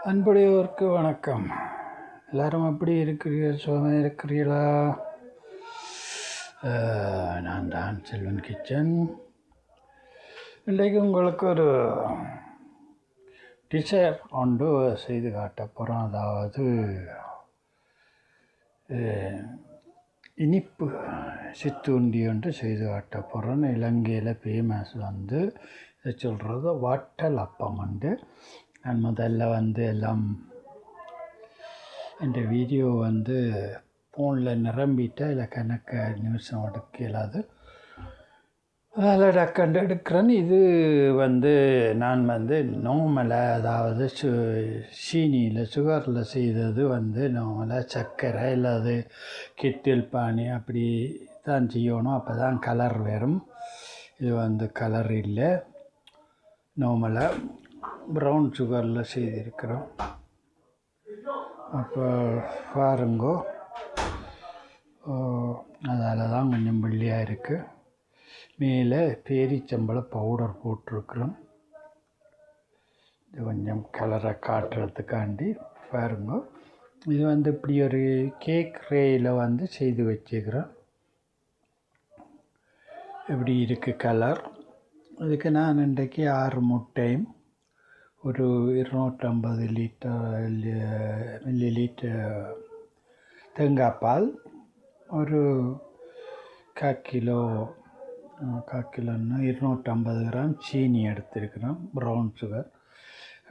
அன்புடையோருக்கு வணக்கம். எல்லாரும் எப்படி இருக்கிறீர்கள்? சுகமாக இருக்கிறீர்களா? நான் தான் செல்வன் கிச்சன். இன்றைக்கு உங்களுக்கு ஒரு டிசைர் ஒன்று செய்து காட்ட போகிறோம். அதாவது இனிப்பு சித்துண்டி ஒன்று செய்து காட்ட போகிறோம். இலங்கையில் ஃபேமஸ் இதை சொல்கிறது வட்டல் அப்பம். நான் முதல்ல எல்லாம் இந்த வீடியோ ஃபோனில் நிரம்பிட்டால் இல்லை கணக்க நிமிஷம் எடுக்க இயலாது. அதில் டக்கண்டு எடுக்கிறேன். இது நான் நார்மலாக, அதாவது சீனியில் சுகரில் செய்தது நார்மலாக சர்க்கரை இல்லாது கிட்டில் பானி அப்படி தான் செய்யணும். அப்போ தான் கலர் வரும். இது கலர் இல்லை, நார்மலாக ப்ரௌன் சுகரில் செய்திருக்கிறோம். அப்போ பாருங்கோ, அதால் தான் கொஞ்சம் வெள்ளியாக இருக்குது. மேலே பேரிச்சம்பழ பவுடர் போட்டிருக்கிறோம். இது கொஞ்சம் கலரை காட்டுறதுக்காண்டி பாருங்க. இது இப்படி ஒரு கேக் ரேயில் செய்து வச்சுக்கிறோம். இப்படி இருக்குது கலர். இதுக்கு நான் இன்றைக்கு 6 முட்டையும் ஒரு 250 மில்லி லிட்டர் தேங்காய் பால், ஒரு 1/4 கிலோன்னா 250 கிராம் சீனி எடுத்துருக்கிறோம், ப்ரௌன் சுகர்.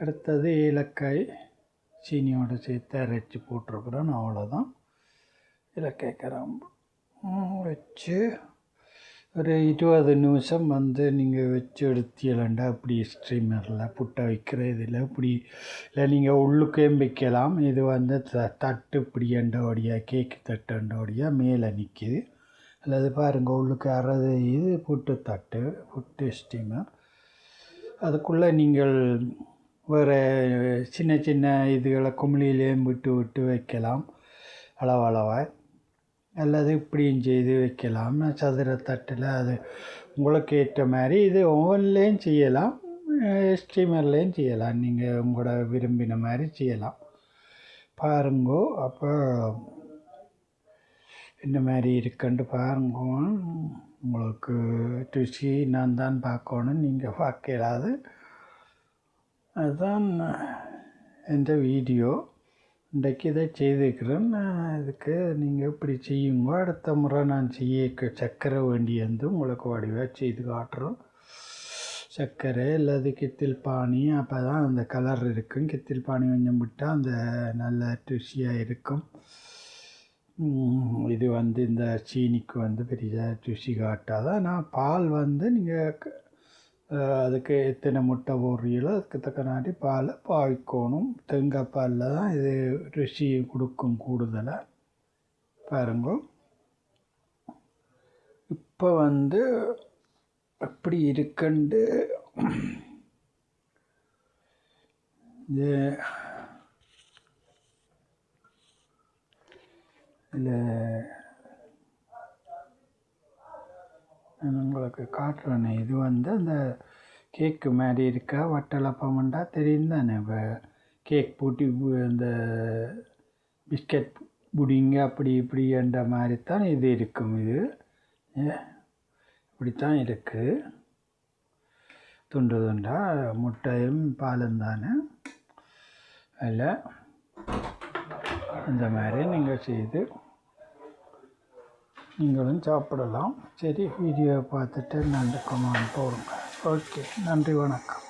அடுத்தது ஏலக்காய் சீனியோடு சேர்த்து அரைச்சி போட்டிருக்கிறோம். அவ்வளோதான். ஏலக்காய் கிராம்பு வச்சு ஒரு 20 நிமிஷம் நீங்கள் வச்சு எடுத்தீங்களா அப்படி ஸ்ட்ரீமரில் புட்டை வைக்கிற இதில் இப்படி இல்லை, நீங்கள் உள்ளுக்கையும் வைக்கலாம். இது தட்டு இப்படி அண்டபடியாக கேக்கு தட்டு அண்டபடியாக மேலே நிற்கிது. அல்லது பாருங்கள், உள்ளுக்கு அறது இது புட்டு ஸ்டீமர். அதுக்குள்ளே நீங்கள் வேறு சின்ன சின்ன இதுகளை குமிழிலேயும் விட்டு வைக்கலாம் அளவாக. அல்லது இப்படியும் செய்து வைக்கலாம் சதுர தட்டில். அது உங்களுக்கு ஏற்ற மாதிரி. இது ஓவன்லேயும் செய்யலாம், ஸ்டீமர்லேயும் செய்யலாம். நீங்கள் உங்களோட விரும்பின மாதிரி செய்யலாம். பாருங்கோ, அப்போ இந்த மாதிரி இருக்குன்னு பாருங்க. உங்களுக்கு ருசி நான் தான் பார்க்கணும், நீங்கள் பார்க்க இயலாது. அதுதான் இந்த வீடியோ. இன்றைக்கு இதை செய்திருக்கிறேன். இதுக்கு நீங்கள் இப்படி செய்யுங்க. அடுத்த முறை நான் சர்க்கரை வேண்டியது உங்களுக்கு வடிவாக செய்து காட்டுறோம். சர்க்கரை இல்லாது கித்தில் பானி, அப்போ தான் அந்த கலர் இருக்கும். கித்தில் பானி கொஞ்சம் விட்டால் அந்த நல்ல ருசியாக இருக்கும். இது இந்த சீனிக்கு பெரிய ருசி காட்டாதான். நான் பால் நீங்கள் அதுக்கு எத்தனை முட்டை போடுறீங்களோ அதுக்கு தக்கனாட்டி பாலை பாவிக்கணும். தேங்காய் பாலில் தான் இது ருசி கொடுக்கும் கூடுதலாக. பாருங்க, இப்போ எப்படி இருக்குண்டு இது இல்லை நான் உங்களுக்கு காட்டுறேனே. இது அந்த கேக்கு மாதிரி இருக்கா வட்டலப்பம்ண்டா தெரியும் தானே. இப்போ கேக் பூட்டி அந்த பிஸ்கட் புடிங்க அப்படி இப்படின்ற மாதிரி தான் இது இருக்கும். இது இப்படித்தான் இருக்குது. துண்டு துண்டாக முட்டையும் பாலும் தானே. அதில் இந்த மாதிரி நீங்கள் செய்து நீங்களும் சாப்பிடலாம். சரி, வீடியோவை பார்த்துட்டு நன்றி கமெண்ட் போடுங்க. ஓகே, நன்றி, வணக்கம்.